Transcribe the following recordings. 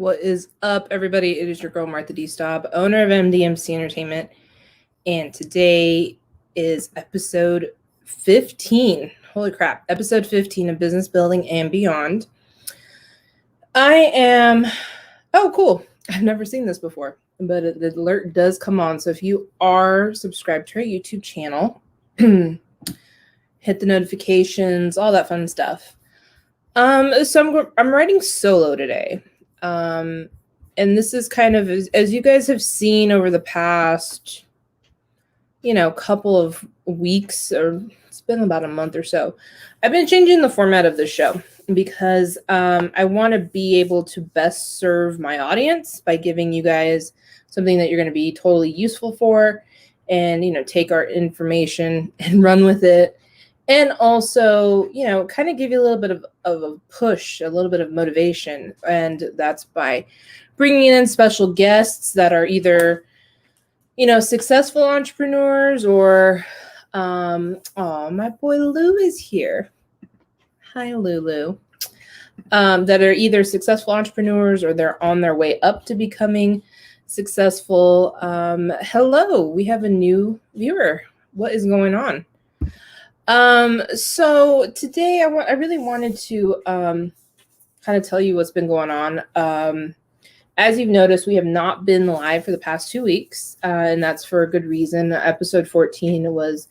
What is up, everybody? It is your girl, Martha D. Staub, owner of MDMC Entertainment. And today is episode 15. Holy crap. Episode 15 of Business Building and Beyond. Oh, cool. I've never seen this before, but the alert does come on. So if you are subscribed to our YouTube channel, hit the notifications, all that fun stuff. So I'm writing solo today. And this is kind of, as you guys have seen over the past, couple of weeks, or it's been about a month or so, I've been changing the format of the show because I want to be able to best serve my audience by giving you guys something that you're going to be totally useful for and, take our information and run with it. And also, kind of give you a little bit of a push, a little bit of motivation. And that's by bringing in special guests that are either, successful entrepreneurs or, my boy Lou is here. Hi, Lulu. That are either successful entrepreneurs or they're on their way up to becoming successful. Hello, we have a new viewer. What is going on? So today I really wanted to kind of tell you what's been going on. As you've noticed, we have not been live for the past 2 weeks, and that's for a good reason. Episode 14 was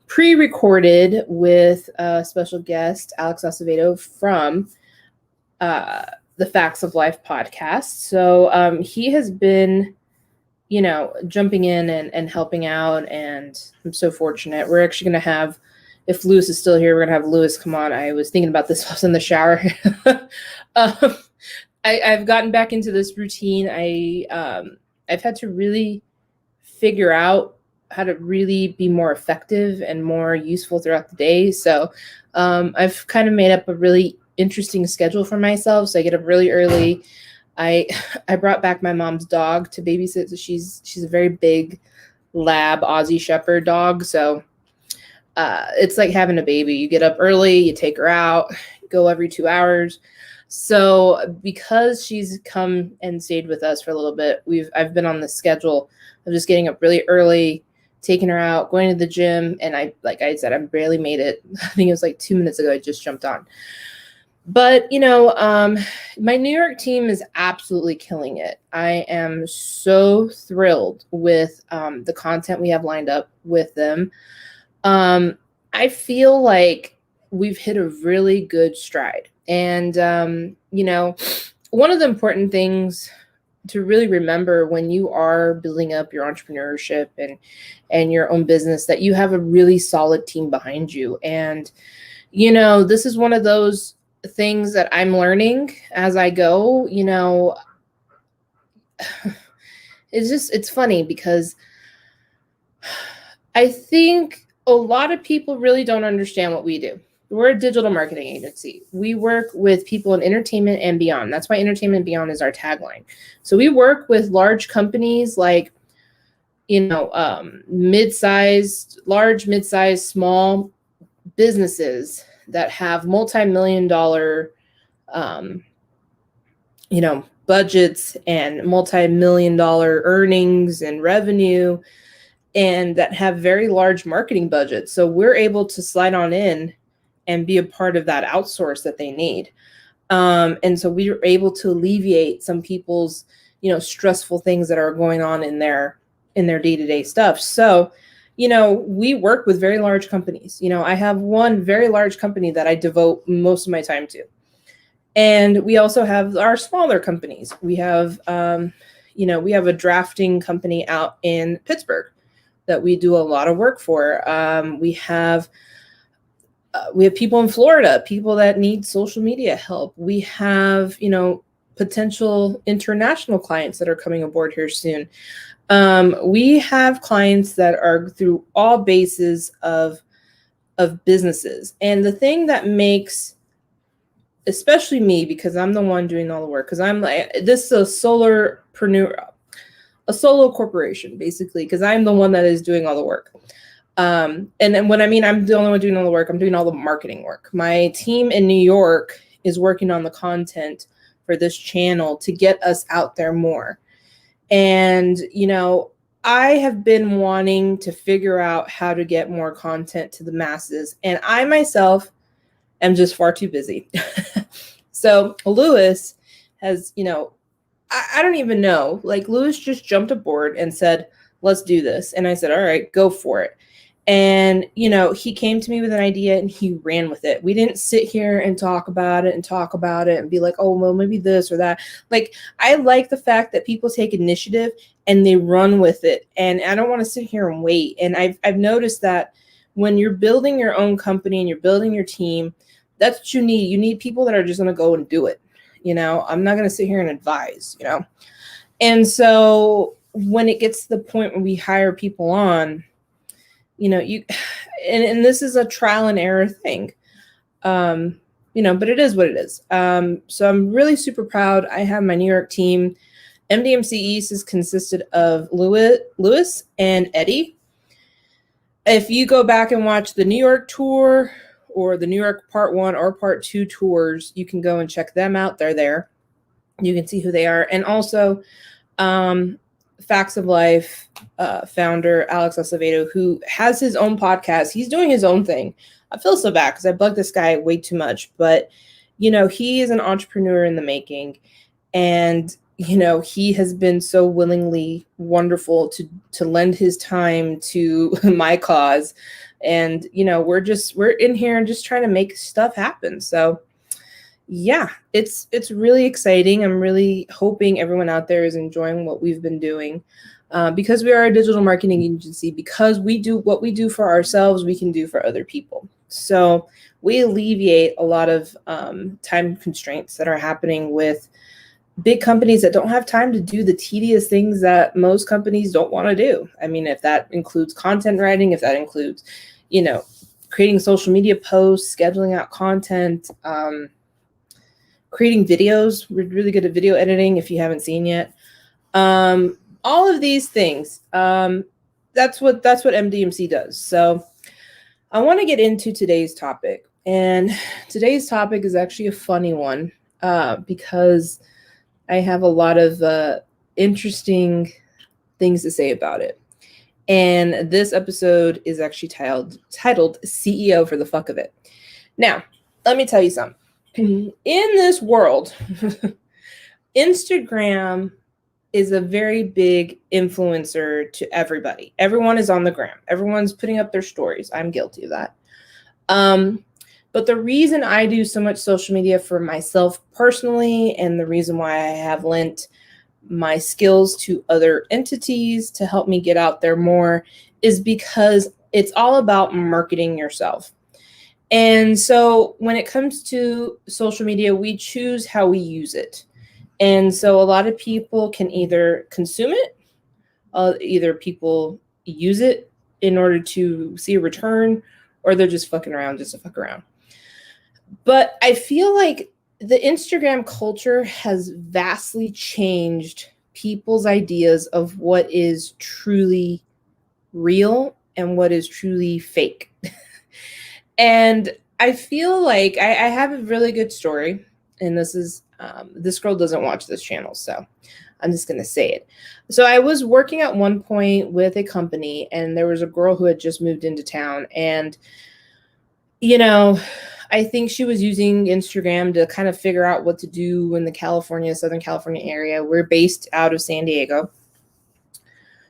pre-recorded with a special guest, Alex Acevedo from the Facts of Life podcast. So he has been jumping in and helping out, and I'm so fortunate. We're actually going to have, if Lewis is still here, we're going to have Lewis come on. I was thinking about this while I was in the shower. I've gotten back into this routine. I've had to really figure out how to really be more effective and more useful throughout the day. So I've kind of made up a really interesting schedule for myself. So I get up really early. I brought back my mom's dog to babysit. So she's a very big lab Aussie Shepherd dog. So it's like having a baby. You get up early, you take her out, go every 2 hours. So because she's come and stayed with us for a little bit, I've been on the schedule of just getting up really early, taking her out, going to the gym. And like I said, I barely made it. I think it was like 2 minutes ago, I just jumped on. But, my New York team is absolutely killing it. I am so thrilled with the content we have lined up with them. I feel like we've hit a really good stride. And, one of the important things to really remember when you are building up your entrepreneurship and your own business, that you have a really solid team behind you. And, this is one of those things that I'm learning as I go. It's funny because I think a lot of people really don't understand what we do. We're a digital marketing agency. We work with people in entertainment and beyond. That's why entertainment and beyond is our tagline. So we work with large companies like, mid-sized, large, mid-sized, small businesses that have multi-million-dollar, budgets and multi-million-dollar earnings and revenue, and that have very large marketing budgets. So we're able to slide on in and be a part of that outsource that they need. And so we were able to alleviate some people's, stressful things that are going on in their day-to-day stuff. So, we work with very large companies. I have one very large company that I devote most of my time to. And we also have our smaller companies. We have, we have a drafting company out in Pittsburgh that we do a lot of work for. We have people in Florida, people that need social media help. We have, potential international clients that are coming aboard here soon. We have clients that are through all bases of businesses. And the thing that makes, especially me, because I'm the one doing all the work, because I'm like, this is a solo corporation, basically, because I'm the one that is doing all the work. And then when I'm the only one doing all the work, I'm doing all the marketing work. My team in New York is working on the content for this channel to get us out there more. And, you know, I have been wanting to figure out how to get more content to the masses. And I myself am just far too busy. So Lewis has, you know, I don't even know. Like Lewis just jumped aboard and said, let's do this. And I said, all right, go for it. And, you know, he came to me with an idea and he ran with it. We didn't sit here and talk about it and be like, oh, well, maybe this or that. Like, I like the fact that people take initiative and they run with it. And I don't want to sit here and wait. And I've noticed that when you're building your own company and you're building your team, that's what you need. You need people that are just going to go and do it. You know, I'm not going to sit here and advise, you know. And so when it gets to the point where we hire people on, you know, and this is a trial and error thing, you know, but it is what it is. So I'm really super proud. I have my New York team. MDMC East is consisted of Lewis and Eddie. If you go back and watch the New York tour or the New York Part 1 or Part 2 tours, you can go and check them out. They're there. You can see who they are. And also, Facts of Life founder Alex Acevedo, who has his own podcast. He's doing his own thing. I feel so bad because I bug this guy way too much. But, you know, he is an entrepreneur in the making. And, you know, he has been so willingly wonderful to lend his time to my cause. And, you know, we're in here and just trying to make stuff happen. So, yeah, it's really exciting. I'm really hoping everyone out there is enjoying what we've been doing, because we are a digital marketing agency, because we do what we do for ourselves, we can do for other people. So we alleviate a lot of time constraints that are happening with big companies that don't have time to do the tedious things that most companies don't want to do. I mean, if that includes content writing, if that includes, you know, creating social media posts, scheduling out content, creating videos. We're really good at video editing if you haven't seen yet. All of these things. That's what MDMC does. So I want to get into today's topic. And today's topic is actually a funny one, because I have a lot of interesting things to say about it. And this episode is actually titled CEO for the Fuck of It. Now, let me tell you something. In this world, Instagram is a very big influencer to everybody. Everyone is on the gram. Everyone's putting up their stories. I'm guilty of that. But the reason I do so much social media for myself personally, and the reason why I have lent my skills to other entities to help me get out there more, is because it's all about marketing yourself. And so when it comes to social media, we choose how we use it. And so a lot of people can either consume it, either people use it in order to see a return, or they're just fucking around just to fuck around. But I feel like the Instagram culture has vastly changed people's ideas of what is truly real and what is truly fake. And I feel like I have a really good story, and this girl doesn't watch this channel, so I'm just going to say it. So I was working at one point with a company, and there was a girl who had just moved into town, and, you know, I think she was using Instagram to kind of figure out what to do in the Southern California area. We're based out of San Diego.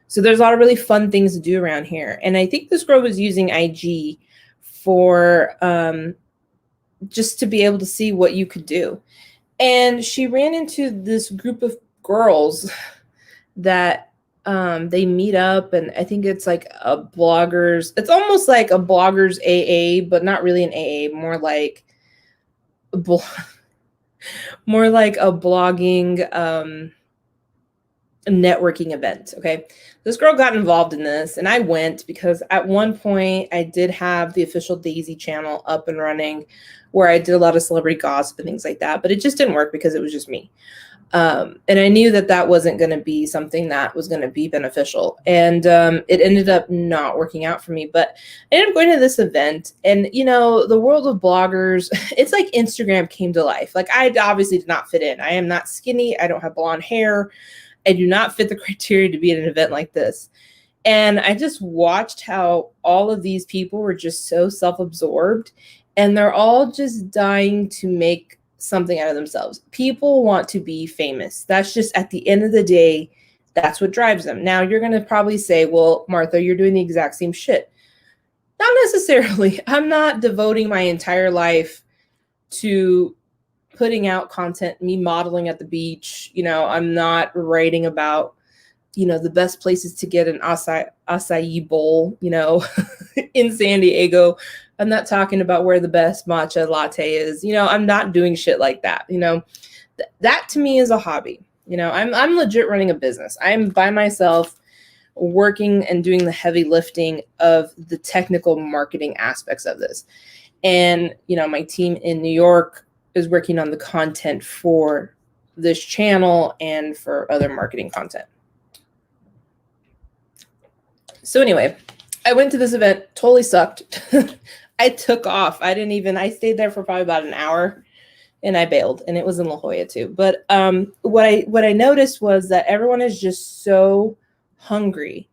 So there's a lot of really fun things to do around here. And I think this girl was using IG for just to be able to see what you could do. And she ran into this group of girls that they meet up, and I think it's like it's almost like a bloggers AA, but not really an AA, more like a blogging networking event. Okay. This girl got involved in this, and I went because at one point I did have the official Daisy channel up and running, where I did a lot of celebrity gossip and things like that, but it just didn't work because it was just me. And I knew that that wasn't going to be something that was going to be beneficial. And it ended up not working out for me. But I ended up going to this event. And, you know, the world of bloggers, it's like Instagram came to life. Like, I obviously did not fit in. I am not skinny. I don't have blonde hair. I do not fit the criteria to be at an event like this. And I just watched how all of these people were just so self-absorbed. And they're all just dying to make something out of themselves. People want to be famous. That's just, at the end of the day, that's what drives them. Now, you're going to probably say, well, Martha, you're doing the exact same shit. Not necessarily. I'm not devoting my entire life to putting out content, me modeling at the beach. You know, I'm not writing about, you know, the best places to get an acai bowl, you know, in San Diego. I'm not talking about where the best matcha latte is. You know, I'm not doing shit like that. You know, that to me is a hobby. You know, I'm legit running a business. I'm by myself working and doing the heavy lifting of the technical marketing aspects of this. And, you know, my team in New York is working on the content for this channel and for other marketing content. So anyway, I went to this event, totally sucked. I took off. I stayed there for probably about an hour and I bailed, and it was in La Jolla too. But what I noticed was that everyone is just so hungry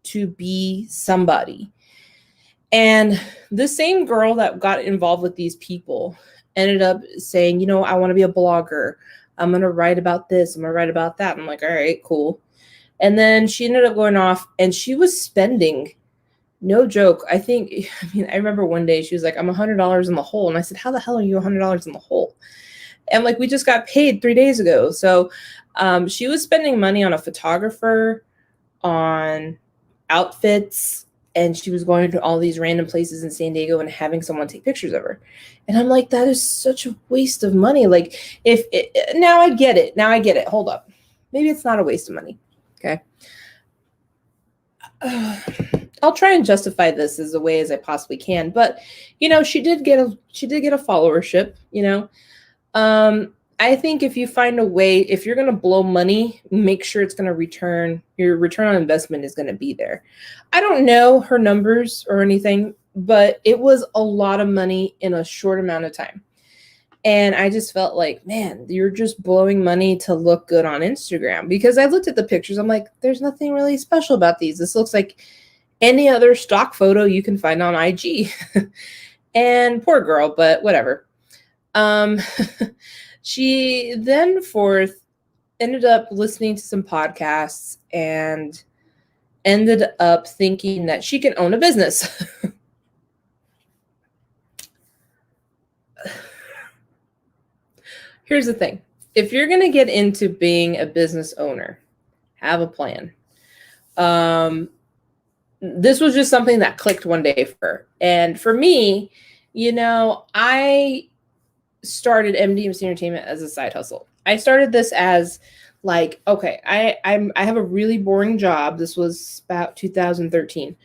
to be somebody. And the same girl that got involved with these people ended up saying, you know, I want to be a blogger. I'm going to write about this. I'm going to write about that. I'm like, all right, cool. And then she ended up going off and she was spending, no joke, I remember one day she was like, I'm $100 in the hole. And I said, how the hell are you $100 in the hole? And like, we just got paid 3 days ago. So she was spending money on a photographer, on outfits, and she was going to all these random places in San Diego and having someone take pictures of her. And I'm like, that is such a waste of money. Like, now I get it. Hold up. Maybe it's not a waste of money. Okay. I'll try and justify this as a way as I possibly can, but you know, she did get a followership, you know. I think if you find a way, if you're going to blow money, make sure it's going to return, your return on investment is going to be there. I don't know her numbers or anything, but it was a lot of money in a short amount of time. And I just felt like, man, you're just blowing money to look good on Instagram. Because I looked at the pictures, I'm like, there's nothing really special about these. This looks like any other stock photo you can find on IG. And poor girl, but whatever. She then ended up listening to some podcasts and ended up thinking that she can own a business. Here's the thing. If you're going to get into being a business owner, have a plan. This was just something that clicked one day for her. And for me, you know, I started MDMC Entertainment as a side hustle. I started this as like, okay, I have a really boring job. This was about 2013,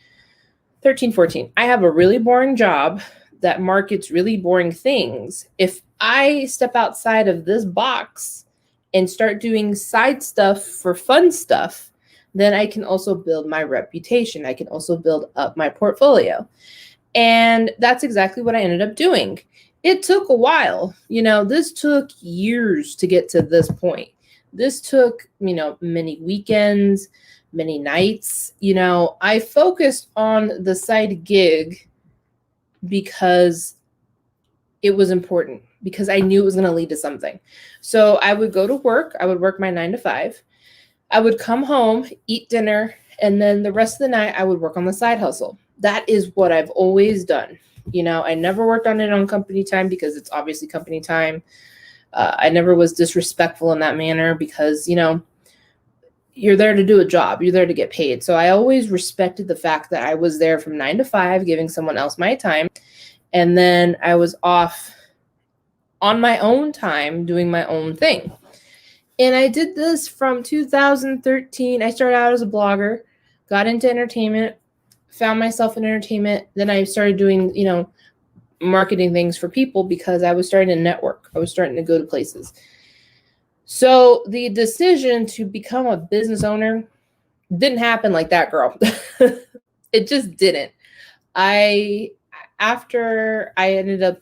14. I have a really boring job that markets really boring things. If I step outside of this box and start doing side stuff for fun stuff, then I can also build my reputation. I can also build up my portfolio. And that's exactly what I ended up doing. It took a while. You know, this took years to get to this point. This took, you know, many weekends, many nights. You know, I focused on the side gig because it was important, because I knew it was going to lead to something. So I would go to work. I would work my 9 to 5. I would come home, eat dinner, and then the rest of the night I would work on the side hustle. That is what I've always done. You know, I never worked on it on company time because it's obviously company time. I never was disrespectful in that manner because, you know, you're there to do a job. You're there to get paid. So I always respected the fact that I was there from 9 to 5, giving someone else my time. And then I was off on my own time doing my own thing. And I did this from 2013. I started out as a blogger, got into entertainment, found myself in entertainment. Then I started doing, you know, marketing things for people because I was starting to network. I was starting to go to places. So the decision to become a business owner didn't happen like that, girl. It just didn't. I After I ended up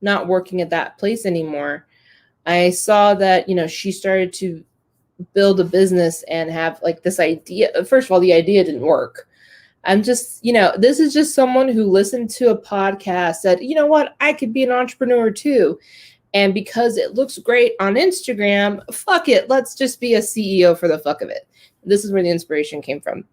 not working at that place anymore, I saw that, she started to build a business and have like this idea. First of all, the idea didn't work. I'm just, this is just someone who listened to a podcast, said, you know what, I could be an entrepreneur too. And because it looks great on Instagram, fuck it, let's just be a CEO for the fuck of it. This is where the inspiration came from.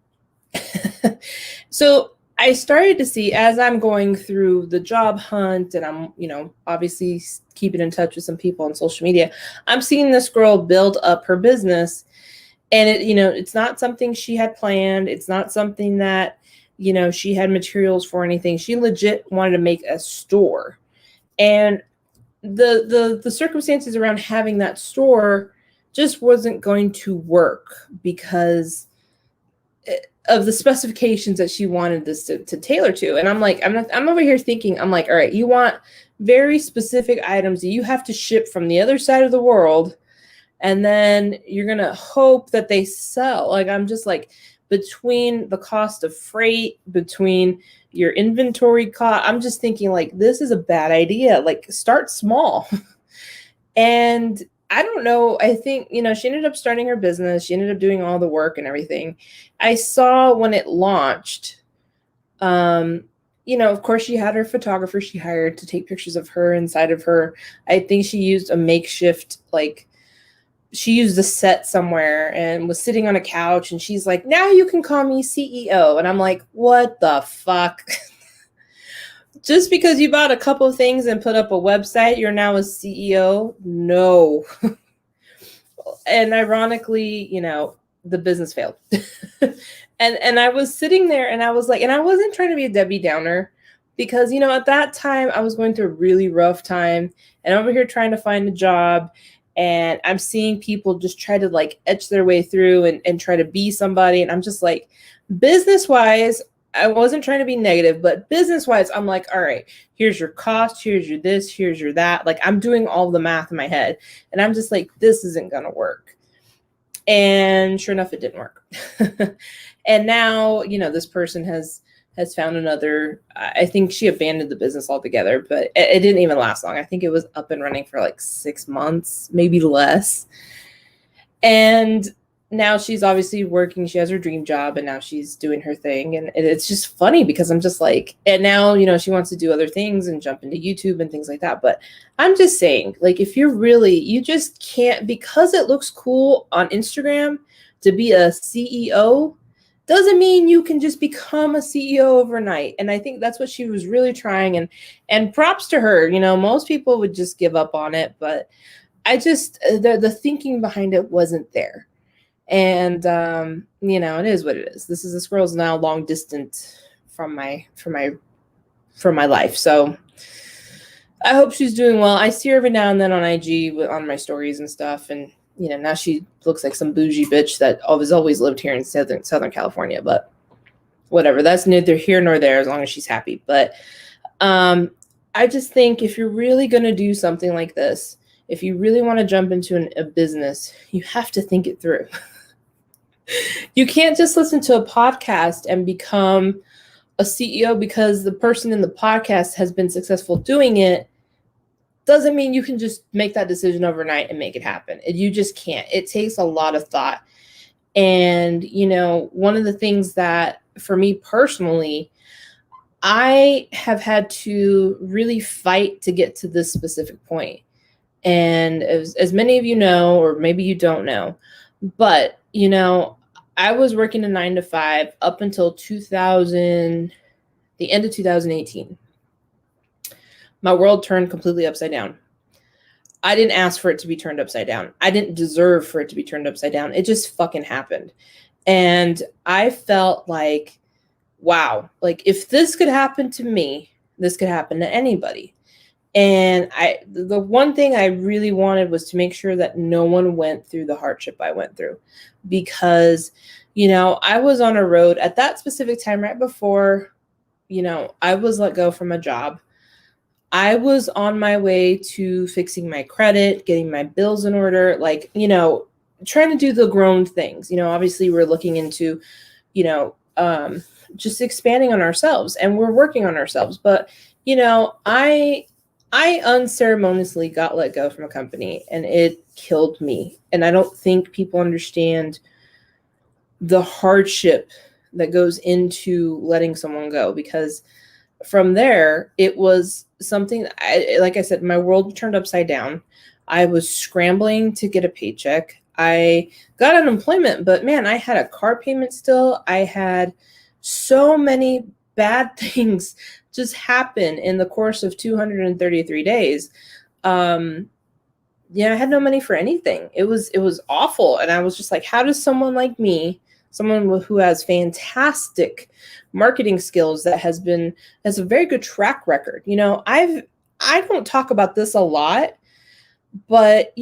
So I started to see, as I'm going through the job hunt and I'm, obviously keeping in touch with some people on social media, I'm seeing this girl build up her business. And it's not something she had planned. It's not something that, she had materials for anything. She legit wanted to make a store. And the circumstances around having that store just wasn't going to work because of the specifications that she wanted this to tailor to. And I'm like, I'm over here thinking, I'm like, all right, you want very specific items that you have to ship from the other side of the world, and then you're going to hope that they sell. Like, I'm just like, between the cost of freight, between your inventory cost, I'm just thinking like, this is a bad idea. Like, start small. And I don't know. I think, she ended up starting her business. She ended up doing all the work and everything. I saw when it launched, of course, she had her photographer she hired to take pictures of her inside of her. I think she used a makeshift, like, she used a set somewhere and was sitting on a couch, and she's like, now you can call me CEO. And I'm like, what the fuck? Just because you bought a couple of things and put up a website, you're now a CEO? No. And ironically, the business failed. and I was sitting there and I was like, and I wasn't trying to be a Debbie Downer, because, at that time I was going through a really rough time and over here trying to find a job. And I'm seeing people just try to like etch their way through and try to be somebody. And I'm just like, business wise, I wasn't trying to be negative, but business wise, I'm like, all right, here's your cost, here's your this, here's your that. Like, I'm doing all the math in my head. And I'm just like, this isn't going to work. And sure enough, it didn't work. And now, this person has found another. I think she abandoned the business altogether, but it didn't even last long. I think it was up and running for like 6 months, maybe less. And now she's obviously working. She has her dream job, and now she's doing her thing. And it's just funny because I'm just like, and now, she wants to do other things and jump into YouTube and things like that. But I'm just saying, like, if you just can't, because it looks cool on Instagram to be a CEO, doesn't mean you can just become a CEO overnight. And I think that's what she was really trying. And props to her. Most people would just give up on it, but I just, the thinking behind it wasn't there. And, it is what it is. This girl's now long distant from my life. So I hope she's doing well. I see her every now and then on IG on my stories and stuff. And, now she looks like some bougie bitch that has always lived here in Southern California, but whatever. That's neither here nor there as long as she's happy. But, I just think if you're really going to do something like this, if you really want to jump into a business, you have to think it through. You can't just listen to a podcast and become a CEO because the person in the podcast has been successful doing it. Doesn't mean you can just make that decision overnight and make it happen. You just can't. It takes a lot of thought. And, one of the things that for me personally, I have had to really fight to get to this specific point. And as many of you know, or maybe you don't know, but, I was working a 9-to-5 up until the end of 2018. My world turned completely upside down. I didn't ask for it to be turned upside down. I didn't deserve for it to be turned upside down. It just fucking happened. And I felt like, wow, like if this could happen to me, this could happen to anybody. And the one thing I really wanted was to make sure that no one went through the hardship I went through, because, I was on a road at that specific time right before, I was let go from a job. I was on my way to fixing my credit, getting my bills in order, like, trying to do the grown things. Obviously we're looking into, you know, um, just expanding on ourselves, and we're working on ourselves. But, I unceremoniously got let go from a company, and it killed me. And I don't think people understand the hardship that goes into letting someone go, because from there it was something, like I said, my world turned upside down. I was scrambling to get a paycheck. I got unemployment, but man, I had a car payment still. I had so many bad things just happen in the course of 233 days. I had no money for anything. It was awful. And I was just like, how does someone like me, someone who has fantastic marketing skills, that has a very good track record. I don't talk about this a lot, but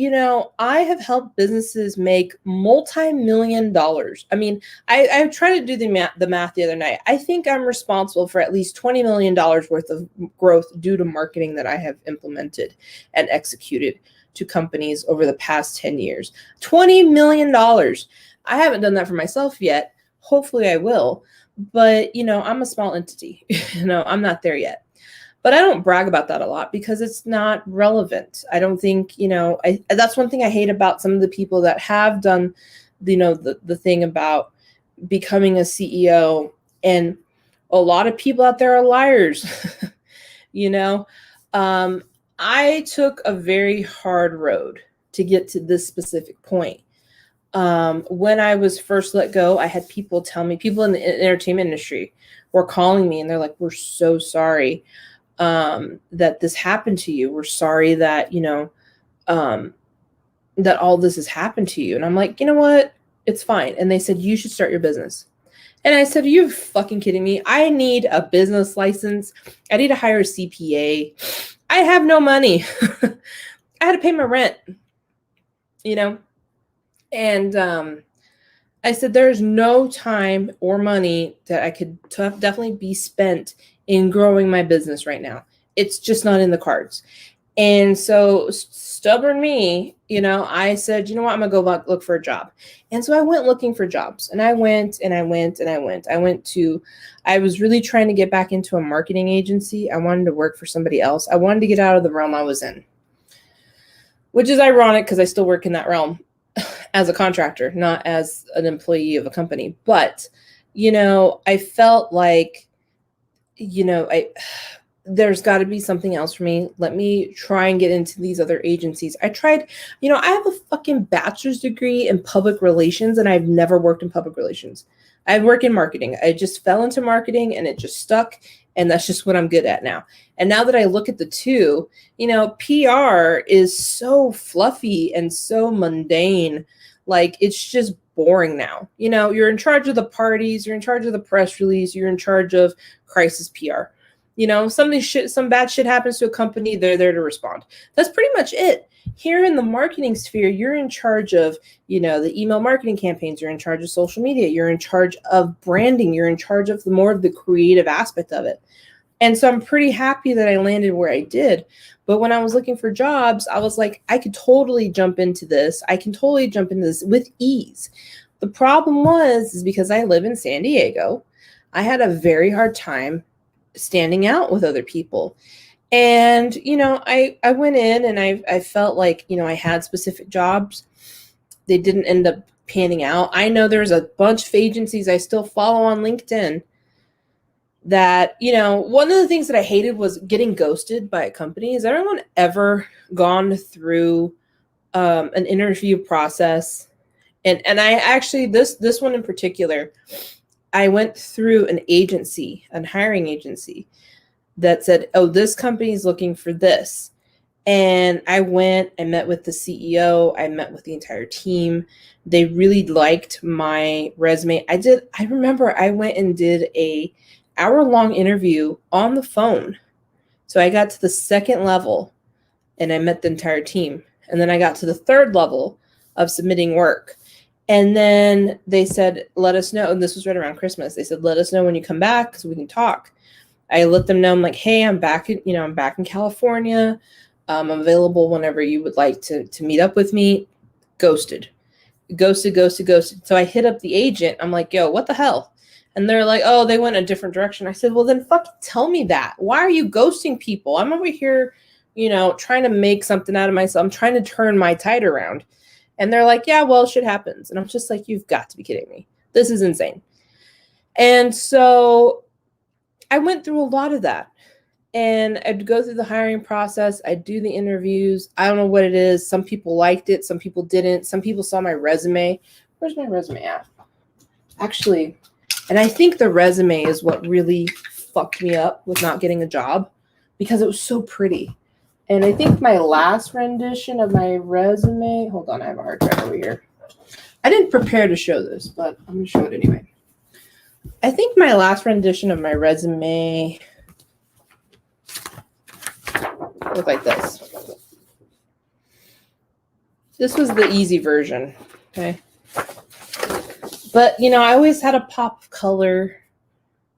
I have helped businesses make multi-million dollars. I mean, I tried to do the math the other night. I think I'm responsible for at least $20 million worth of growth due to marketing that I have implemented and executed to companies over the past 10 years. $20 million. I haven't done that for myself yet. Hopefully I will. But, I'm a small entity. I'm not there yet. But I don't brag about that a lot because it's not relevant. I don't think, that's one thing I hate about some of the people that have done, the thing about becoming a CEO. And a lot of people out there are liars. I took a very hard road to get to this specific point. When I was first let go, I had people tell me, people in the entertainment industry were calling me, and they're like, we're so sorry that this happened to you. We're sorry that, that all this has happened to you. And I'm like, you know what? It's fine. And they said, you should start your business. And I said, are you fucking kidding me? I need a business license. I need to hire a CPA. I have no money. I had to pay my rent, and I said, there's no time or money that I could definitely be spent in growing my business right now. It's just not in the cards. And so stubborn me, I said, you know what, I'm going to go look for a job. And so I went looking for jobs, and I went and I went and I went. I was really trying to get back into a marketing agency. I wanted to work for somebody else. I wanted to get out of the realm I was in, which is ironic because I still work in that realm as a contractor, not as an employee of a company. But, I felt like, there's got to be something else for me. Let me try and get into these other agencies. I tried, I have a fucking bachelor's degree in public relations, and I've never worked in public relations. I work in marketing. I just fell into marketing, and it just stuck. And that's just what I'm good at now. And now that I look at the two, PR is so fluffy and so mundane. Like, it's just boring now. You're in charge of the parties, you're in charge of the press release, you're in charge of crisis PR. Some bad shit happens to a company, they're there to respond. That's pretty much it. Here in the marketing sphere, you're in charge of, the email marketing campaigns, you're in charge of social media, you're in charge of branding, you're in charge of more of the creative aspect of it. And so I'm pretty happy that I landed where I did. But when I was looking for jobs, I was like, I could totally jump into this. I can totally jump into this with ease. The problem is because I live in San Diego, I had a very hard time standing out with other people. And, I went in and I felt like, I had specific jobs. They didn't end up panning out. I know there's a bunch of agencies I still follow on LinkedIn that, one of the things that I hated was getting ghosted by a company. Has everyone ever gone through an interview process? And I actually, this one in particular, I went through an hiring agency that said, oh, this company is looking for this. And I went, I met with the CEO, I met with the entire team. They really liked my resume. I remember I went and did a hour-long interview on the phone. So I got to the second level and I met the entire team. And then I got to the third level of submitting work. And then they said, let us know. And this was right around Christmas. They said, let us know when you come back so we can talk. I let them know, I'm like, hey, I'm back in California. I'm available whenever you would like to meet up with me. Ghosted. Ghosted. So I hit up the agent. I'm like, yo, what the hell? And they're like, oh, they went a different direction. I said, well, then fucking tell me that. Why are you ghosting people? I'm over here, trying to make something out of myself. I'm trying to turn my tide around. And they're like, yeah, well, shit happens. And I'm just like, you've got to be kidding me. This is insane. And so I went through a lot of that. And I'd go through the hiring process. I'd do the interviews. I don't know what it is. Some people liked it. Some people didn't. Some people saw my resume. Where's my resume at? Actually, and I think the resume is what really fucked me up with not getting a job, because it was so pretty. And I think my last rendition of my resume, hold on, I have a hard drive over here. I didn't prepare to show this, but I'm going to show it anyway. I think my last rendition of my resume looked like this. This was the easy version, okay? But, I always had a pop of color.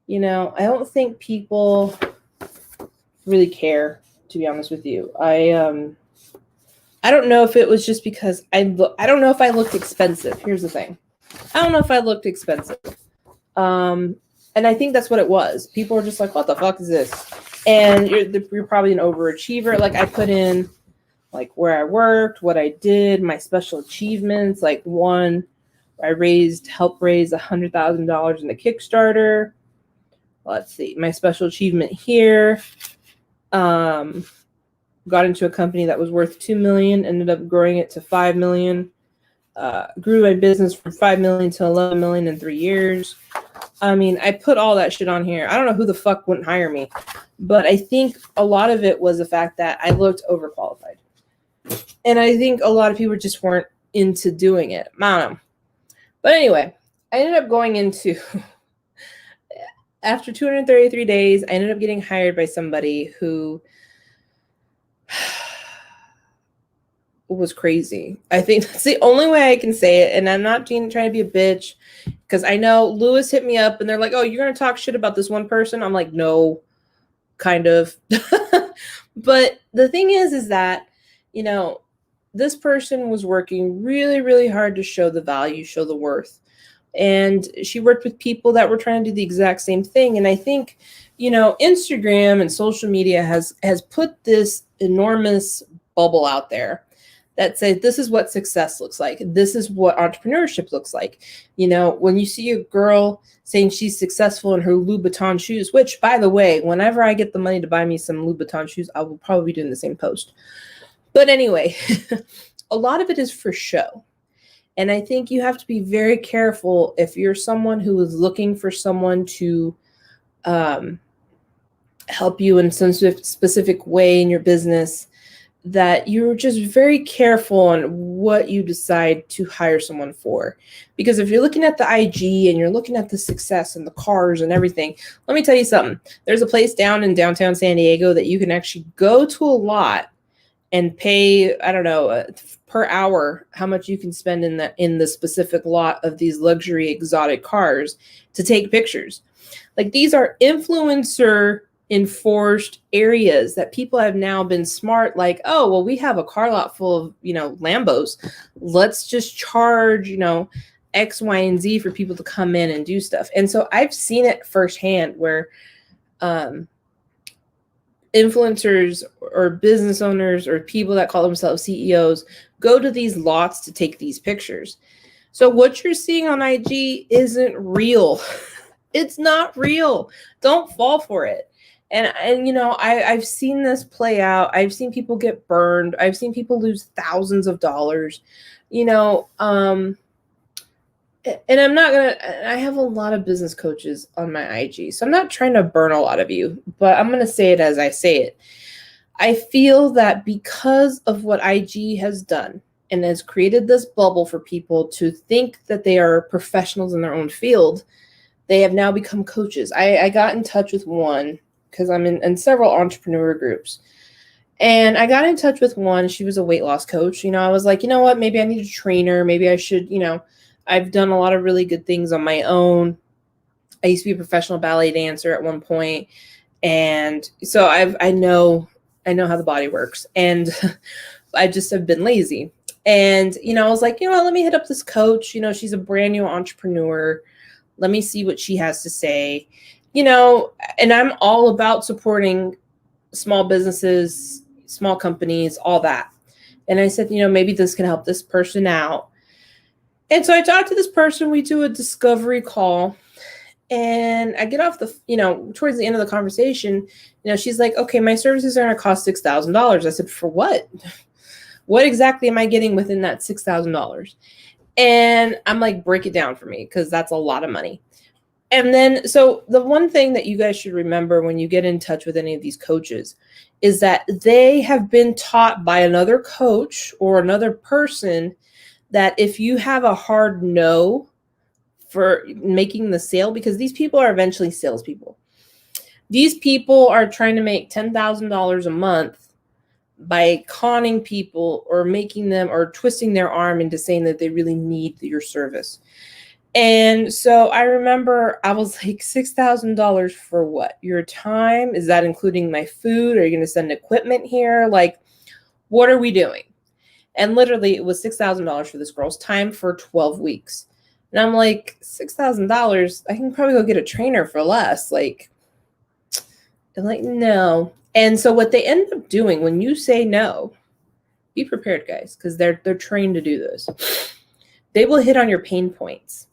I don't think people really care, to be honest with you. I don't know if it was just because I don't know if I looked expensive. Here's the thing. I don't know if I looked expensive. And I think that's what it was. People were just like, what the fuck is this? And you're probably an overachiever. Like, I put in like where I worked, what I did, my special achievements. Like, one, I helped raise $100,000 in the Kickstarter. Let's see, my special achievement here. Got into a company that was worth $2 million, ended up growing it to $5 million. Grew my business from $5 million to $11 million in 3 years. I mean, I put all that shit on here. I don't know who the fuck wouldn't hire me, but I think a lot of it was the fact that I looked overqualified. And I think a lot of people just weren't into doing it. I don't know. But anyway, I ended up going into, after 233 days, I ended up getting hired by somebody who was crazy. I think that's the only way I can say it. And I'm not trying to be a bitch, because I know Lewis hit me up and they're like, oh, you're going to talk shit about this one person? I'm like, no, kind of. But the thing is that, this person was working really, really hard to show the value, show the worth. And she worked with people that were trying to do the exact same thing. And I think, Instagram and social media has put this enormous bubble out there that says this is what success looks like. This is what entrepreneurship looks like. When you see a girl saying she's successful in her Louboutin shoes, which, by the way, whenever I get the money to buy me some Louboutin shoes, I will probably be doing the same post. But anyway, a lot of it is for show. And I think you have to be very careful if you're someone who is looking for someone to help you in some specific way in your business, that you're just very careful on what you decide to hire someone for. Because if you're looking at the IG and you're looking at the success and the cars and everything, let me tell you something. There's a place down in downtown San Diego that you can actually go to a lot and pay, I don't know, per hour, how much you can spend in the specific lot of these luxury exotic cars to take pictures. Like, these are influencer enforced areas that people have now been smart, like, oh, well, we have a car lot full of, Lambos. Let's just charge, X, Y, and Z for people to come in and do stuff. And so I've seen it firsthand where influencers or business owners or people that call themselves CEOs go to these lots to take these pictures. So what you're seeing on IG isn't real. It's not real. Don't fall for it. And I've seen this play out. I've seen people get burned. I've seen people lose thousands of dollars. And I have a lot of business coaches on my IG, so I'm not trying to burn a lot of you, but I'm going to say it as I say it. I feel that because of what IG has done and has created this bubble for people to think that they are professionals in their own field, they have now become coaches. I got in touch with one because I'm in several entrepreneur groups. And I got in touch with one. She was a weight loss coach. I was like, you know what? Maybe I need a trainer. Maybe I should, I've done a lot of really good things on my own. I used to be a professional ballet dancer at one point. And so I know how the body works, and I just have been lazy. And, I was like, let me hit up this coach. She's a brand new entrepreneur. Let me see what she has to say. And I'm all about supporting small businesses, small companies, all that. And I said, maybe this can help this person out. And so I talked to this person. We do a discovery call. And I get off towards the end of the conversation, she's like, okay, my services are going to cost $6,000. I said, for what? What exactly am I getting within that $6,000? And I'm like, break it down for me, because that's a lot of money. And then, so the one thing that you guys should remember when you get in touch with any of these coaches is that they have been taught by another coach or another person that if you have a hard no for making the sale, because these people are eventually salespeople. These people are trying to make $10,000 a month by conning people or making them or twisting their arm into saying that they really need your service. And so I remember I was like, $6,000 for what? Your time? Is that including my food? Are you going to send equipment here? Like, what are we doing? And literally it was $6,000 for this girl's time for 12 weeks. And I'm like, $6,000, I can probably go get a trainer for less. Like, no. And so what they end up doing when you say no, be prepared, guys, because they're trained to do this. They will hit on your pain points.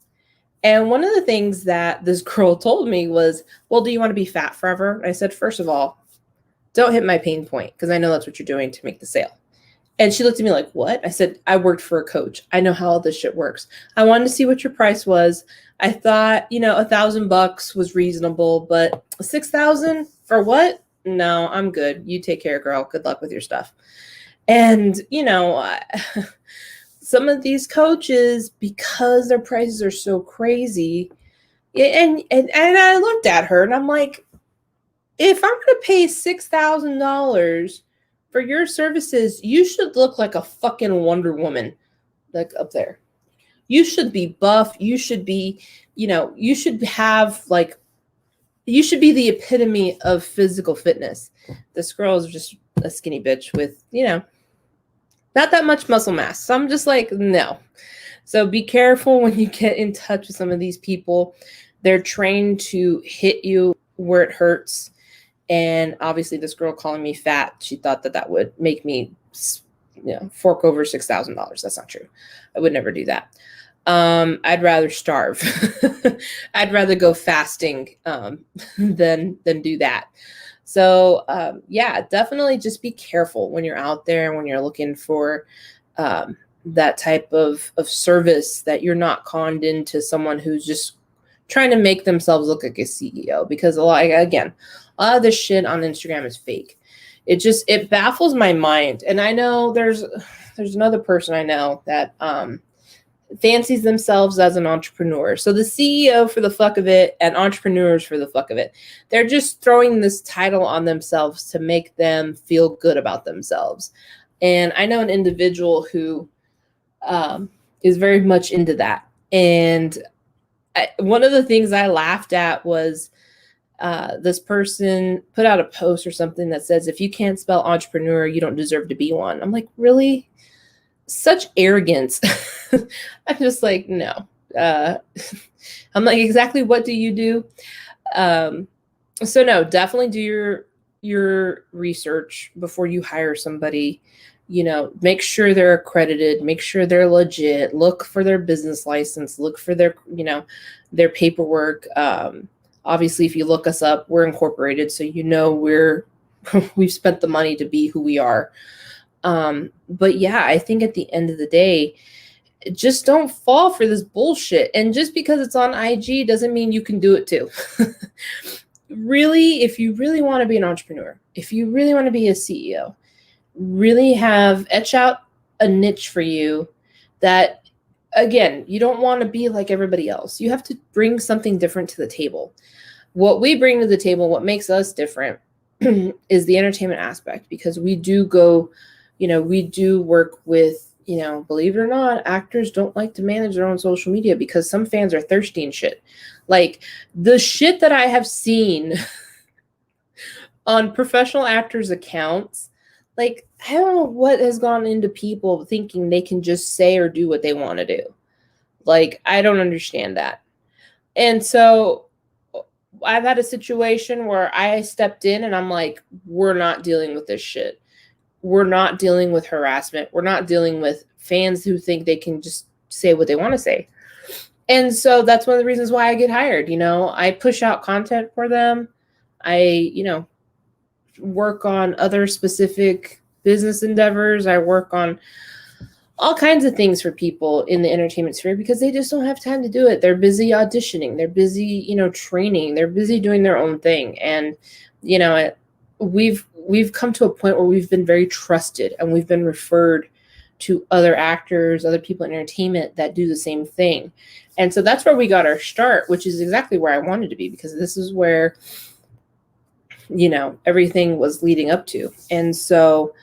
And one of the things that this girl told me was, well, do you want to be fat forever? I said, first of all, don't hit my pain point, because I know that's what you're doing to make the sale. And she looked at me like, what? I said, I worked for a coach. I know how all this shit works. I wanted to see what your price was. I thought, $1,000 was reasonable, but 6,000 for what? No, I'm good. You take care, girl. Good luck with your stuff. And, some of these coaches, because their prices are so crazy, and I looked at her and I'm like, if I'm going to pay $6,000 for your services, you should look like a fucking Wonder Woman, like up there. You should be buff. You should be, you should have you should be the epitome of physical fitness. This girl is just a skinny bitch with, not that much muscle mass. So I'm just like, no. So be careful when you get in touch with some of these people. They're trained to hit you where it hurts. And obviously this girl calling me fat, she thought that would make me, fork over $6,000. That's not true. I would never do that. I'd rather starve. I'd rather go fasting than do that. So definitely just be careful when you're out there, when you're looking for that type of service, that you're not conned into someone who's just trying to make themselves look like a CEO, because a lot of this shit on Instagram is fake. It baffles my mind. And I know there's another person I know that fancies themselves as an entrepreneur. So the CEO for the fuck of it and entrepreneurs for the fuck of it. They're just throwing this title on themselves to make them feel good about themselves. And I know an individual who is very much into that. And one of the things I laughed at was this person put out a post or something that says, if you can't spell entrepreneur, you don't deserve to be one. I'm like, really? Such arrogance. I'm just like, no. I'm like, exactly what do you do? So no, definitely do your research before you hire somebody. Make sure they're accredited, make sure they're legit, look for their business license, look for their their paperwork. Obviously, if you look us up, we're incorporated, so we've spent the money to be who we are. But yeah, I think at the end of the day, just don't fall for this bullshit. And just because it's on IG doesn't mean you can do it too. Really, if you really want to be an entrepreneur, if you really want to be a CEO, really etch out a niche for you that, again, you don't want to be like everybody else. You have to bring something different to the table. What we bring to the table, what makes us different is the entertainment aspect, because we do work with, believe it or not, actors don't like to manage their own social media because some fans are thirsty and shit. Like the shit that I have seen on professional actors' accounts, like, I don't know what has gone into people thinking they can just say or do what they want to do. Like, I don't understand that. And so I've had a situation where I stepped in and I'm like, we're not dealing with this shit. We're not dealing with harassment. We're not dealing with fans who think they can just say what they want to say. And so that's one of the reasons why I get hired. I push out content for them. I, work on other specific business endeavors. I work on all kinds of things for people in the entertainment sphere because they just don't have time to do it. They're busy auditioning. They're busy, training. They're busy doing their own thing. And, we've come to a point where we've been very trusted and we've been referred to other actors, other people in entertainment that do the same thing. And so that's where we got our start, which is exactly where I wanted to be, because this is where, everything was leading up to. And so,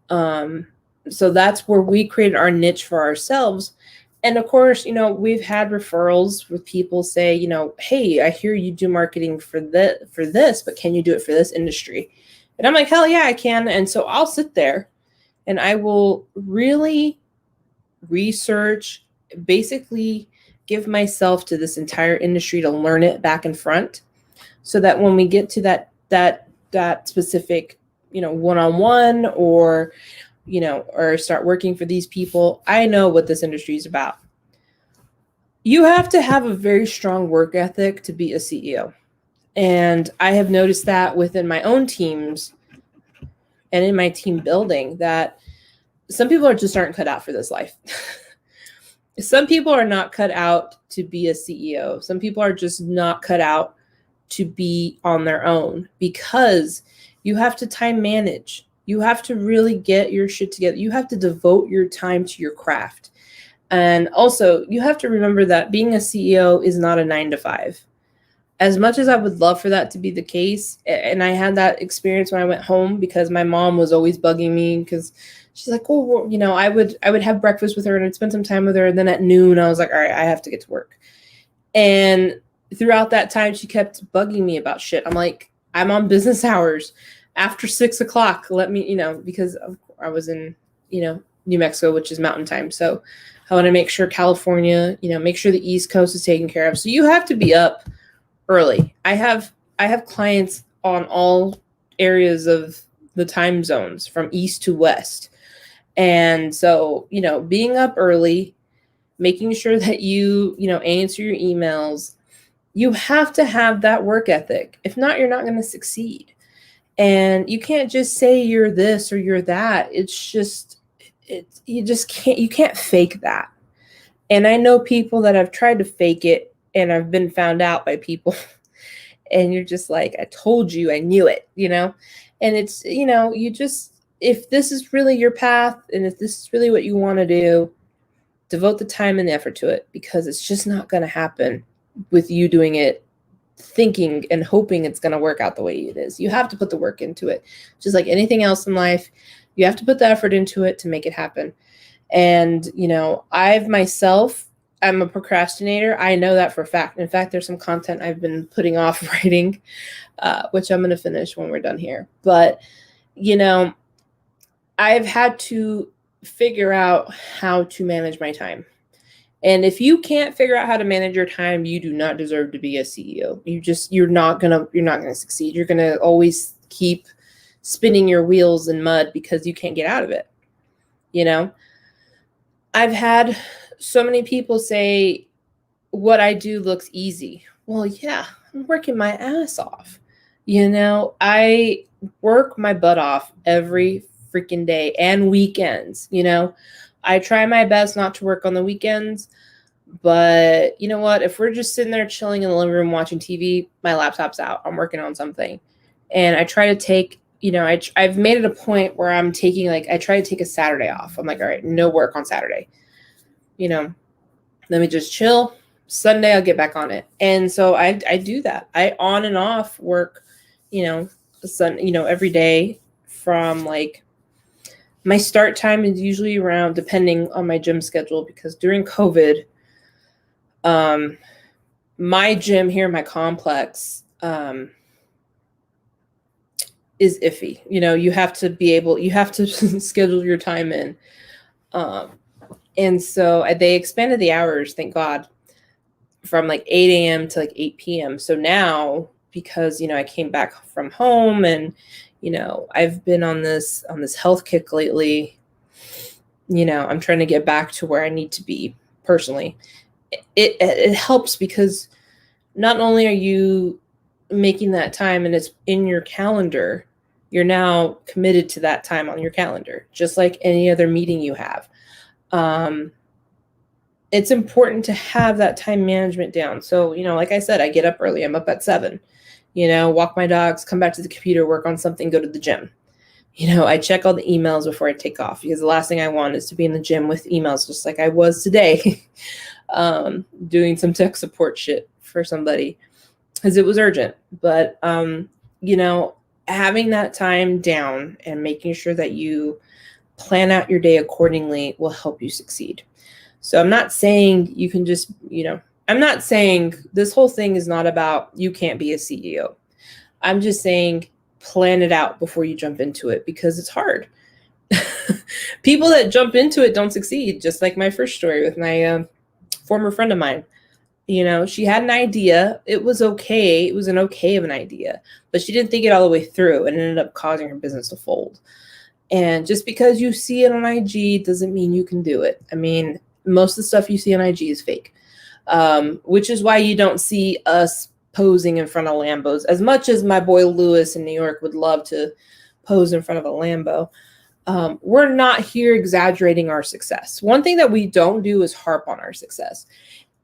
so that's where we created our niche for ourselves. And of course, we've had referrals with people say, hey, I hear you do marketing for this, but can you do it for this industry? And I'm like, hell yeah, I can. And so I'll sit there and I will really research, basically give myself to this entire industry to learn it back and front, so that when we get to that specific, one-on-one or start working for these people, I know what this industry is about. You have to have a very strong work ethic to be a CEO. And I have noticed that within my own teams and in my team building, that some people just aren't cut out for this life. Some people are not cut out to be a CEO. Some people are just not cut out to be on their own, because you have to time manage. You have to really get your shit together. You have to devote your time to your craft. And also, you have to remember that being a CEO is not a 9-to-5. As much as I would love for that to be the case, and I had that experience when I went home, because my mom was always bugging me, because she's like, oh, well, I would have breakfast with her and I'd spend some time with her. And then at noon, I was like, all right, I have to get to work. And throughout that time, she kept bugging me about shit. I'm like, I'm on business hours after 6 o'clock. Let me, because I was in, New Mexico, which is mountain time. So I want to make sure California, make sure the East Coast is taken care of. So you have to be up early. I have clients on all areas of the time zones from East to West. And so, being up early, making sure that you, answer your emails, you have to have that work ethic. If not, you're not going to succeed. And you can't just say you're this or you're that. You can't fake that. And I know people that have tried to fake it and I've been found out by people. And you're just like, I told you, I knew it, And it's, if this is really your path and if this is really what you want to do, devote the time and the effort to it, because it's just not going to happen with you doing it thinking and hoping it's going to work out the way it is. You have to put the work into it. Just like anything else in life, you have to put the effort into it to make it happen. And, I'm a procrastinator. I know that for a fact. In fact, there's some content I've been putting off writing, which I'm going to finish when we're done here. But, I've had to figure out how to manage my time. And if you can't figure out how to manage your time, you do not deserve to be a CEO. You're not going to succeed. You're going to always keep spinning your wheels in mud because you can't get out of it. I've had so many people say what I do looks easy. Well, yeah, I'm working my ass off. I work my butt off every freaking day and weekends. I try my best not to work on the weekends, but you know what? If we're just sitting there chilling in the living room watching TV, my laptop's out. I'm working on something. And I try to take, I've made it a point where I'm taking, I try to take a Saturday off. I'm like, all right, no work on Saturday. Let me just chill. Sunday, I'll get back on it. And so I do that. I on and off work, every day from my start time is usually around, depending on my gym schedule, because during COVID, my gym here in my complex, is iffy. You have to you have to schedule your time in. And so they expanded the hours, thank God, from like 8 a.m. to like 8 p.m. So now, because, I came back from home and, I've been on this health kick lately, I'm trying to get back to where I need to be personally. It helps because not only are you making that time and it's in your calendar, you're now committed to that time on your calendar, just like any other meeting you have. It's important to have that time management down. So, like I said, I get up early. I'm up at 7, walk my dogs, come back to the computer, work on something, go to the gym. I check all the emails before I take off, because the last thing I want is to be in the gym with emails, just like I was today, doing some tech support shit for somebody because it was urgent. But, having that time down and making sure that you plan out your day accordingly will help you succeed. So I'm not saying you can just, I'm not saying this whole thing is not about you can't be a CEO. I'm just saying plan it out before you jump into it, because it's hard. People that jump into it don't succeed, just like my first story with my former friend of mine. She had an idea. It was okay. It was an okay of an idea, but she didn't think it all the way through, and it ended up causing her business to fold. And just because you see it on IG doesn't mean you can do it. I mean, most of the stuff you see on IG is fake, which is why you don't see us posing in front of Lambos. As much as my boy Lewis in New York would love to pose in front of a Lambo, we're not here exaggerating our success. One thing that we don't do is harp on our success.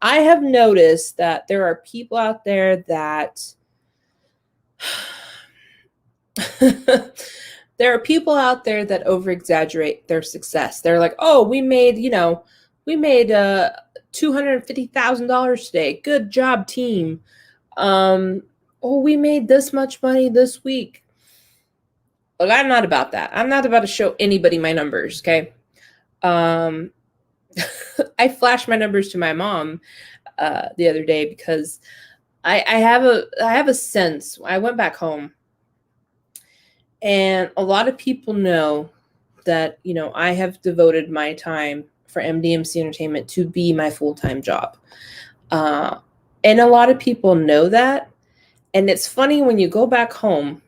I have noticed that there are people out there that there are people out there that over exaggerate their success. They're like, oh, we made $250,000 today. Good job, team. Oh, we made this much money this week. Look, I'm not about that. I'm not about to show anybody my numbers, okay? I flashed my numbers to my mom the other day because I have a sense. I went back home, and a lot of people know that, I have devoted my time for MDMC Entertainment to be my full-time job. And a lot of people know that. And it's funny when you go back home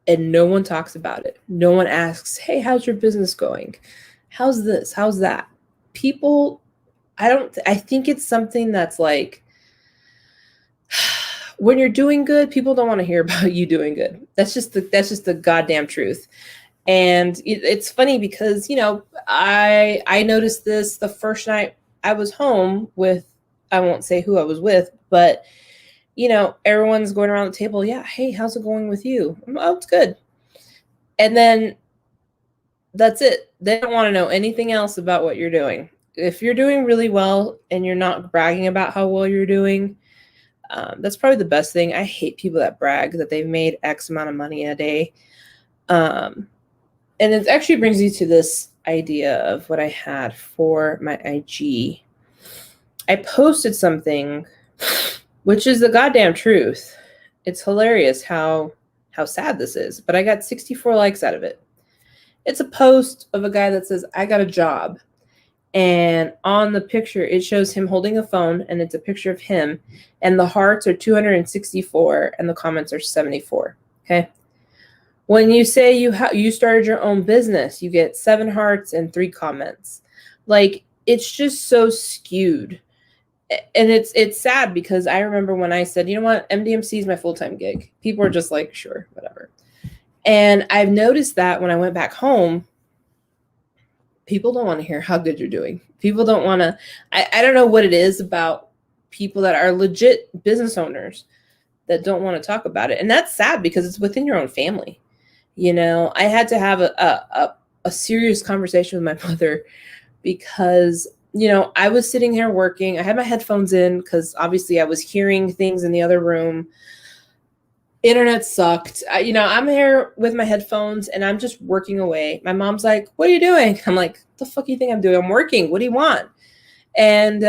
and no one talks about it. No one asks, hey, how's your business going? How's this? How's that? People, I think it's something that's like, when you're doing good, people don't want to hear about you doing good. That's just the goddamn truth. And it's funny because, I noticed this the first night I was home with, I won't say who I was with, but, everyone's going around the table. Yeah. Hey, how's it going with you? Oh, it's good. And then that's it. They don't want to know anything else about what you're doing. If you're doing really well and you're not bragging about how well you're doing, that's probably the best thing. I hate people that brag that they've made X amount of money a day. And it actually brings you to this idea of what I had for my IG. I posted something, which is the goddamn truth. It's hilarious how sad this is, but I got 64 likes out of it. It's a post of a guy that says, I got a job. And on the picture, it shows him holding a phone, and it's a picture of him. And the hearts are 264, and the comments are 74. Okay. When you say you started your own business, you get 7 hearts and 3 comments. Like, it's just so skewed. And it's sad because I remember when I said, you know what, MDMC is my full-time gig. People are just like, sure, whatever. And I've noticed that when I went back home, people don't want to hear how good you're doing. People don't want to, I don't know what it is about people that are legit business owners that don't want to talk about it. And that's sad because it's within your own family. I had to have a serious conversation with my mother because, I was sitting here working. I had my headphones in because obviously I was hearing things in the other room. Internet sucked. I'm here with my headphones and I'm just working away. My mom's like, what are you doing? I'm like, what the fuck do you think I'm doing? I'm working. What do you want? And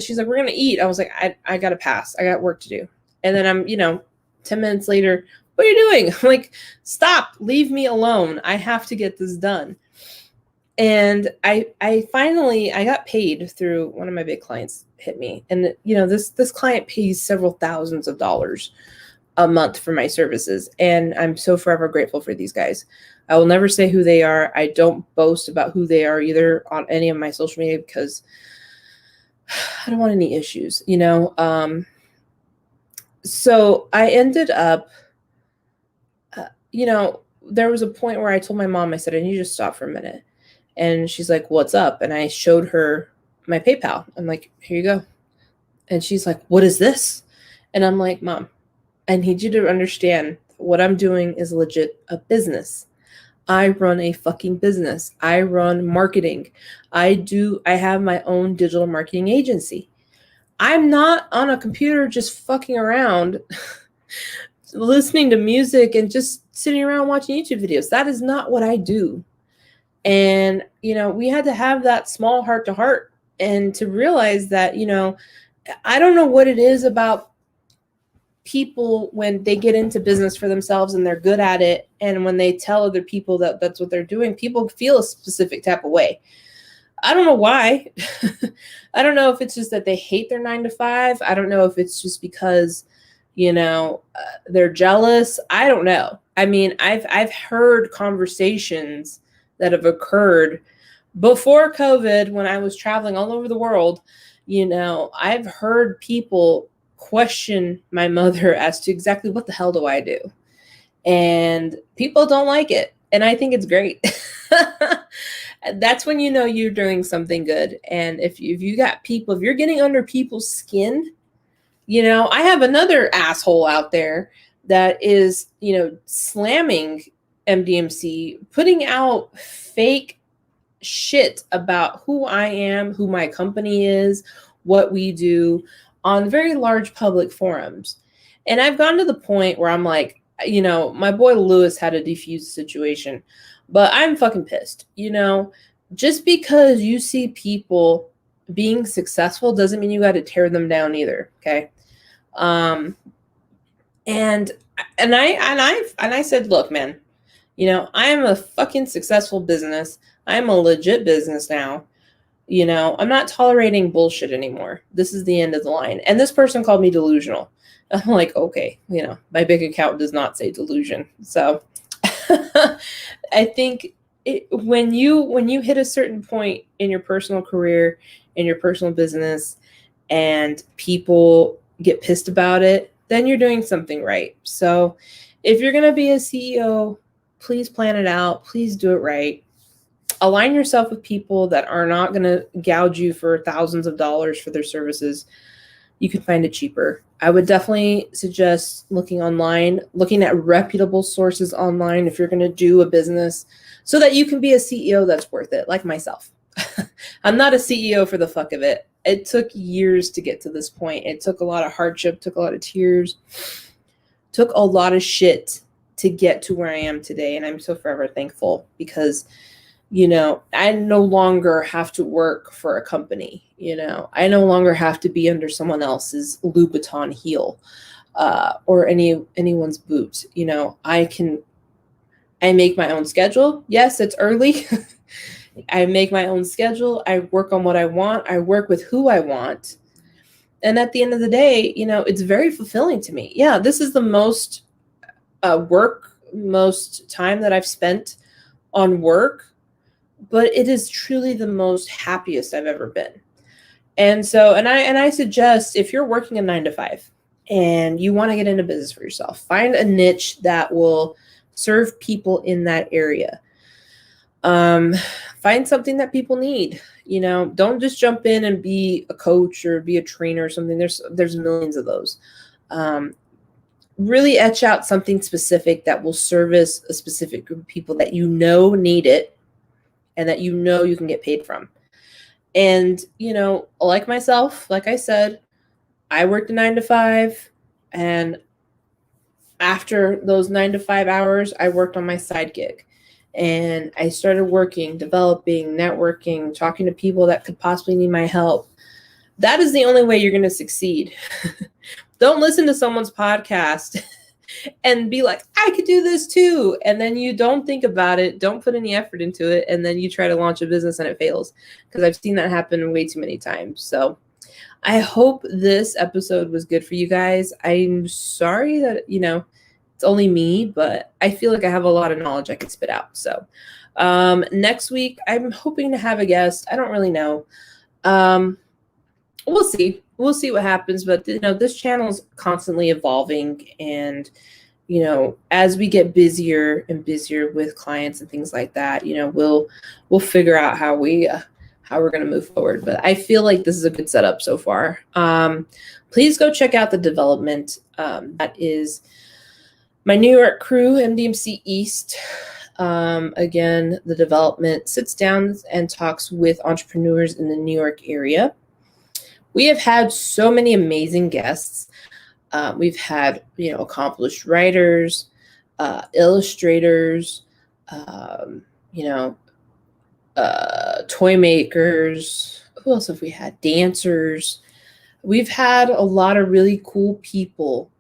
she's like, we're going to eat. I was like, I got to pass. I got work to do. And then I'm, 10 minutes later, what are you doing? I'm like, stop, leave me alone. I have to get this done. And I finally, I got paid through one of my big clients hit me. And, you know, this client pays several thousands of dollars a month for my services. And I'm so forever grateful for these guys. I will never say who they are. I don't boast about who they are either on any of my social media because I don't want any issues, you know? So I ended up, you know, there was a point where I told my mom, I said, I need you to stop for a minute. And she's like, what's up? And I showed her my PayPal. I'm like, here you go. And she's like, what is this? And I'm like, Mom, I need you to understand what I'm doing is legit a business. I run a fucking business. I run marketing. I have my own digital marketing agency. I'm not on a computer just fucking around listening to music and just sitting around watching YouTube videos. That is not what I do. And, you know, we had to have that small heart to heart and to realize that, you know, I don't know what it is about people when they get into business for themselves and they're good at it. And when they tell other people that that's what they're doing, people feel a specific type of way. I don't know why. I don't know if it's just that they hate their 9 to 5. I don't know if it's just because, you know, they're jealous. I don't know. I mean, I've heard conversations that have occurred before COVID when I was traveling all over the world. You know, I've heard people question my mother as to exactly what the hell do I do? And people don't like it. And I think it's great. That's when you know you're doing something good. And if you got people, if you're getting under people's skin, you know, I have another asshole out there that is, you know, slamming MDMC, putting out fake shit about who I am, who my company is, what we do on very large public forums. And I've gotten to the point where I'm like, you know, my boy Lewis had a defuse situation, but I'm fucking pissed. You know, just because you see people being successful doesn't mean you got to tear them down either. Okay. And I said, look, man, you know, I am a fucking successful business. I'm a legit business now. You know, I'm not tolerating bullshit anymore. This is the end of the line. And this person called me delusional. I'm like, okay, you know, my big account does not say delusion. So I think when you hit a certain point in your personal career, in your personal business, and people get pissed about it, then you're doing something right. So if you're going to be a CEO, please plan it out. Please do it right. Align yourself with people that are not going to gouge you for thousands of dollars for their services. You can find it cheaper. I would definitely suggest looking online, looking at reputable sources online if you're going to do a business so that you can be a CEO that's worth it, like myself. I'm not a CEO for the fuck of it. It took years to get to this point. It took a lot of hardship, took a lot of tears, took a lot of shit to get to where I am today. And I'm so forever thankful because, you know, I no longer have to work for a company. You know, I no longer have to be under someone else's Louboutin heel or anyone's boot. You know, I make my own schedule. Yes, it's early. I make my own schedule. I work on what I want. I work with who I want. And at the end of the day, you know, it's very fulfilling to me. Yeah, this is the most most time that I've spent on work, but it is truly the most happiest I've ever been. And so, and I suggest if you're working a 9 to 5 and you want to get into business for yourself, find a niche that will serve people in that area. Find something that people need. You know, don't just jump in and be a coach or be a trainer or something. There's millions of those. Really etch out something specific that will service a specific group of people that you know need it and that you know you can get paid from. And, you know, like myself, like I said, I worked a 9 to 5, and after those 9 to 5 hours, I worked on my side gig. And I started working, developing, networking, talking to people that could possibly need my help. That is the only way you're going to succeed. Don't listen to someone's podcast and be like, I could do this too. And then you don't think about it, don't put any effort into it, and then you try to launch a business and it fails. Because I've seen that happen way too many times. So I hope this episode was good for you guys. I'm sorry that, it's only me, but I feel like I have a lot of knowledge I could spit out. So next week, I'm hoping to have a guest. I don't really know. We'll see. We'll see what happens. But, this channel is constantly evolving. And, as we get busier and busier with clients and things like that, we'll figure out how we're going to move forward. But I feel like this is a good setup so far. Please go check out the development. That is my New York crew, MDMC East. Again, the development sits down and talks with entrepreneurs in the New York area. We have had so many amazing guests. We've had, accomplished writers, illustrators, toy makers. Who else have we had? Dancers. We've had a lot of really cool people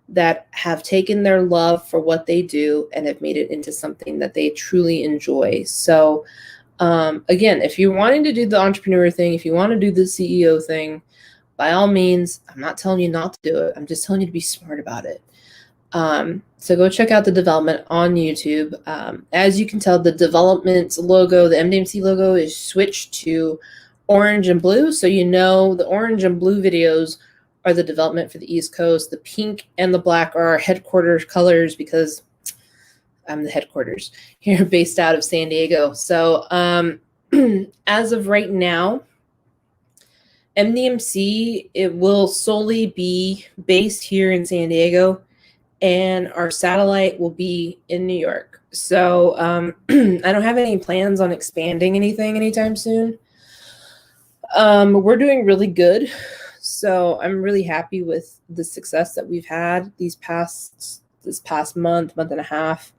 that have taken their love for what they do and have made it into something that they truly enjoy. So again, if you're wanting to do the entrepreneur thing, if you want to do the CEO thing, by all means, I'm not telling you not to do it. I'm just telling you to be smart about it. So go check out the development on YouTube. As you can tell, the development logo, the MDMC logo, is switched to orange and blue. So the orange and blue videos are the development for the East Coast. The pink and the black are our headquarters colors because I'm the headquarters here, based out of San Diego. So as of right now, MDMC, it will solely be based here in San Diego, and our satellite will be in New York. So I don't have any plans on expanding anything anytime soon. We're doing really good. So I'm really happy with the success that we've had this past month and a half.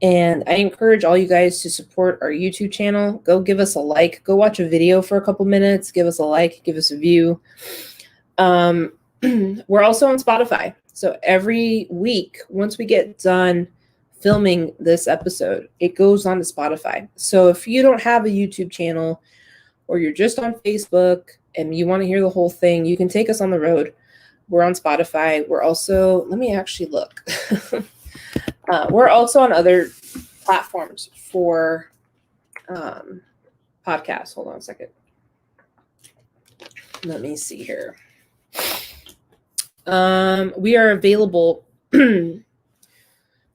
And I encourage all you guys to support our YouTube channel. Go give us a like. Go watch a video for a couple minutes. Give us a like. Give us a view. We're also on Spotify. So every week, once we get done filming this episode, it goes on to Spotify. So if you don't have a YouTube channel, or you're just on Facebook and you want to hear the whole thing, you can take us on the road. We're on Spotify. We're also, let me actually look. We're also on other platforms for podcasts. Hold on a second. Let me see here. We are available. The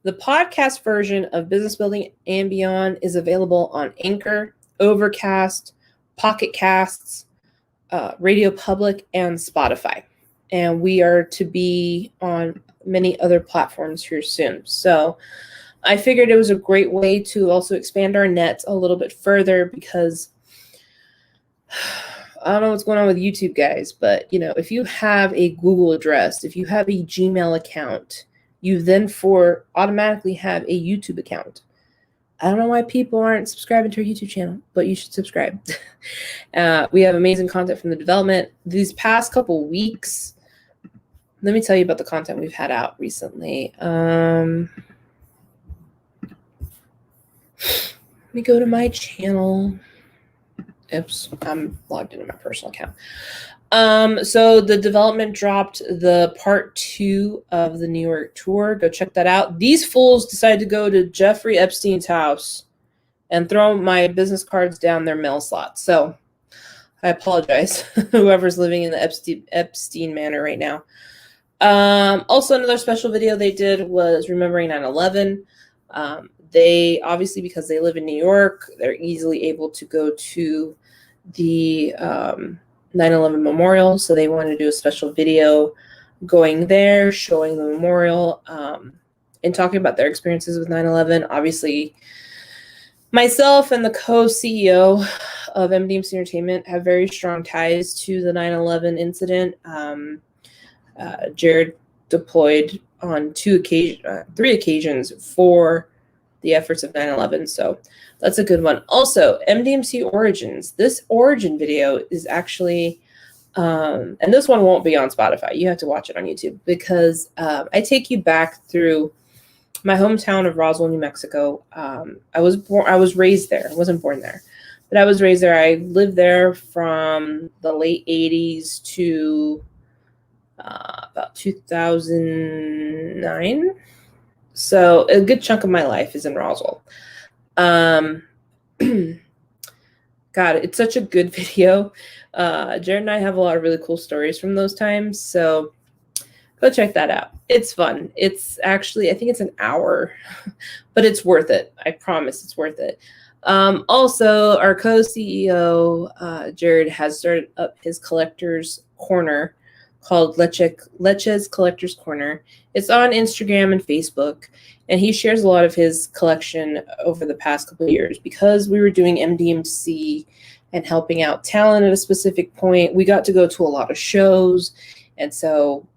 podcast version of Business Building and Beyond is available on Anchor, Overcast, Pocket Casts, Radio Public, and Spotify. And we are to be on many other platforms here soon. So I figured it was a great way to also expand our net a little bit further, because I don't know what's going on with YouTube, guys, but if you have a Google address, if you have a Gmail account, you then automatically have a YouTube account. I don't know why people aren't subscribing to our YouTube channel, but you should subscribe. We have amazing content from the development. These past couple weeks, let me tell you about the content we've had out recently. Let me go to my channel. Oops, I'm logged into my personal account. So the development dropped the part 2 of the New York tour. Go check that out. These fools decided to go to Jeffrey Epstein's house and throw my business cards down their mail slot. So I apologize, whoever's living in the Epstein manor right now. Also, another special video they did was remembering 9/11. They obviously, because they live in New York, they're easily able to go to the 9/11 memorial. So they wanted to do a special video going there, showing the memorial, and talking about their experiences with 9/11. Obviously, myself and the co-CEO of MDMC Entertainment have very strong ties to the 9/11 incident. Jared deployed on 3 occasions for the efforts of 9/11. So that's a good one. Also, MDMC Origins. This origin video is actually And this one won't be on Spotify. You have to watch it on YouTube because I take you back through my hometown of Roswell, New Mexico. I was raised there. I wasn't born there, but I was raised there. I lived there from the late 80s to about 2009. So a good chunk of my life is in Roswell. God, it's such a good video. Jared and I have a lot of really cool stories from those times. So go check that out. It's fun. It's actually, I think it's an hour, but it's worth it. I promise it's worth it. Also, our co-CEO, Jared, has started up his collector's corner called Leche's Collector's Corner. It's on Instagram and Facebook, and he shares a lot of his collection over the past couple of years. Because we were doing MDMC and helping out talent at a specific point, we got to go to a lot of shows, and so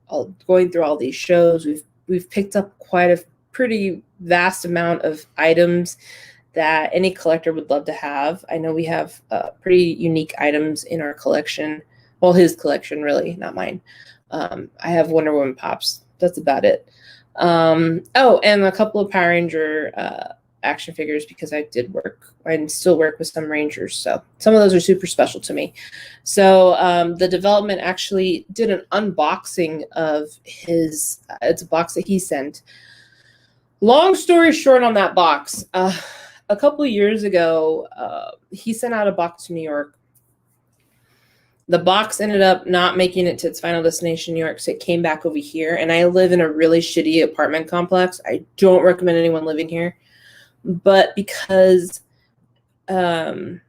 going through all these shows, we've picked up quite a pretty vast amount of items that any collector would love to have. I know we have pretty unique items in our collection. Well, his collection, really, not mine. I have Wonder Woman pops. That's about it. Oh, and a couple of Power Ranger action figures, because I did work and still work with some Rangers. So some of those are super special to me. So the development actually did an unboxing of his, it's a box that he sent. Long story short on that box, a couple of years ago, he sent out a box to New York. The box ended up not making it to its final destination, New York, so it came back over here. And I live in a really shitty apartment complex. I don't recommend anyone living here. But because I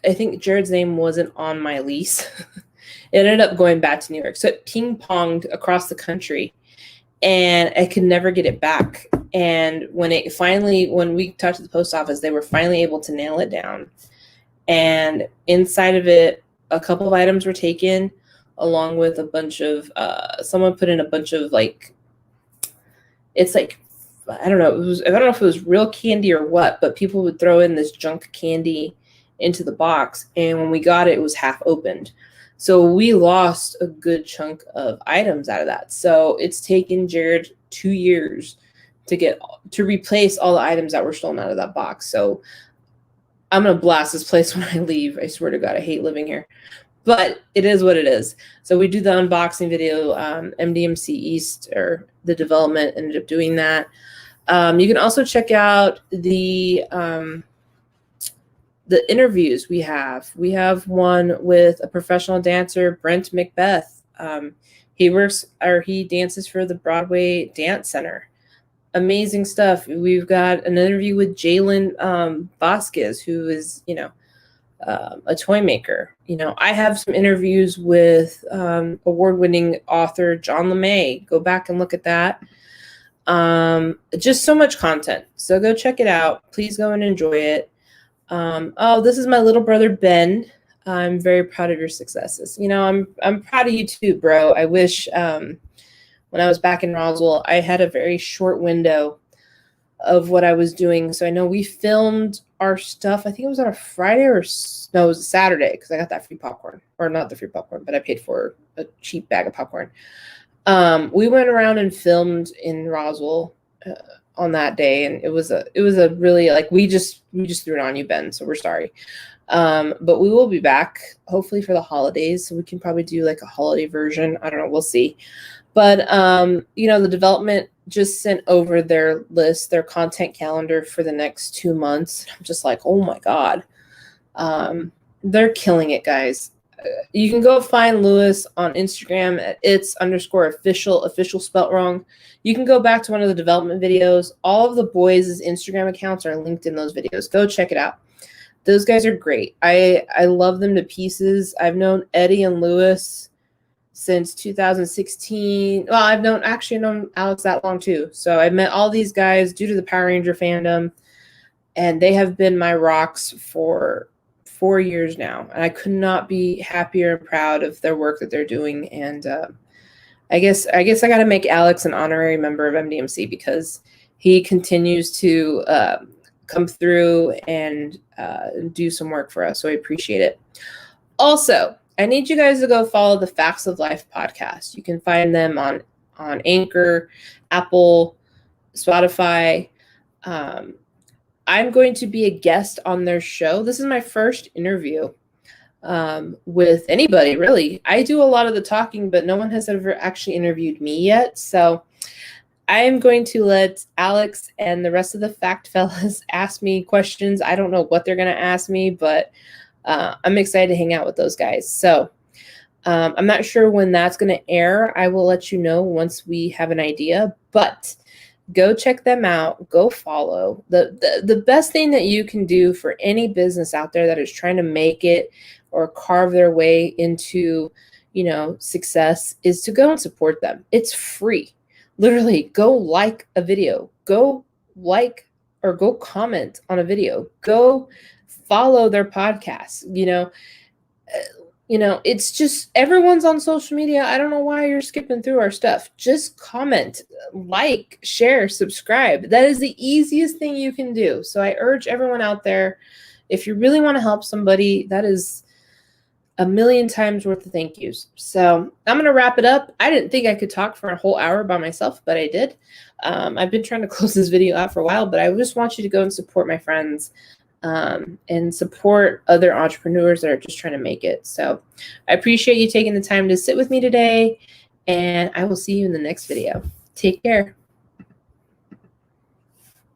think Jared's name wasn't on my lease, it ended up going back to New York. So it ping-ponged across the country, and I could never get it back. And when we talked to the post office, they were finally able to nail it down. And inside of it, a couple of items were taken, along with a bunch of, someone put in a bunch of it's like, I don't know if it was real candy or what, but people would throw in this junk candy into the box. And when we got it, it was half opened. So we lost a good chunk of items out of that. So it's taken Jared 2 years to replace all the items that were stolen out of that box. So I'm going to blast this place when I leave. I swear to God, I hate living here. But it is what it is. So we do the unboxing video. MDMC East, or the development, ended up doing that. You can also check out the interviews we have. We have one with a professional dancer, Brent Macbeth. He dances for the Broadway Dance Center. Amazing stuff. We've got an interview with Jalen Vasquez, who is, a toy maker. I have some interviews with award-winning author John LeMay. Go back and look at that. Just so much content. So go check it out. Please go and enjoy it. Oh, this is my little brother, Ben. I'm very proud of your successes. I'm proud of you too, bro. I wish when I was back in Roswell, I had a very short window of what I was doing. So I know we filmed our stuff. I think it was on a Friday it was a Saturday, because I got that free popcorn. Or not the free popcorn, but I paid for a cheap bag of popcorn. We went around and filmed in Roswell on that day, and it was a really, we just threw it on you, Ben, so we're sorry. But we will be back hopefully for the holidays, so we can probably do a holiday version. I don't know, we'll see. But the development just sent over their list, their content calendar for the next 2 months. I'm just like, oh my God. They're killing it, guys. You can go find Lewis on Instagram at its_official spelt wrong. You can go back to one of the development videos. All of the boys' Instagram accounts are linked in those videos. Go check it out. Those guys are great. I love them to pieces. I've known Eddie and Lewis since 2016. Well, I've known Alex that long too. So I met all these guys due to the Power Ranger fandom, and they have been my rocks for 4 years now. And I could not be happier and proud of their work that they're doing. And I guess I got to make Alex an honorary member of MDMC, because he continues to come through and do some work for us. So I appreciate it. Also, I need you guys to go follow the Facts of Life podcast. You can find them on Anchor, Apple, Spotify. I'm going to be a guest on their show. This is my first interview with anybody, really. I do a lot of the talking, but no one has ever actually interviewed me yet. So I'm going to let Alex and the rest of the Fact Fellas ask me questions. I don't know what they're going to ask me, but I'm excited to hang out with those guys. So I'm not sure when that's going to air. I will let you know once we have an idea, but go check them out. Go follow. The best thing that you can do for any business out there that is trying to make it or carve their way into, success is to go and support them. It's free. Literally, go like a video. Go like or go comment on a video. Go follow their podcasts. It's just everyone's on social media. I don't know why you're skipping through our stuff. Just comment, like, share, subscribe. That is the easiest thing you can do. So I urge everyone out there, if you really want to help somebody, that is a million times worth of thank yous. So I'm going to wrap it up. I didn't think I could talk for a whole hour by myself, but I did. I've been trying to close this video out for a while, but I just want you to go and support my friends. And support other entrepreneurs that are just trying to make it. So I appreciate you taking the time to sit with me today, and I will see you in the next video. Take care.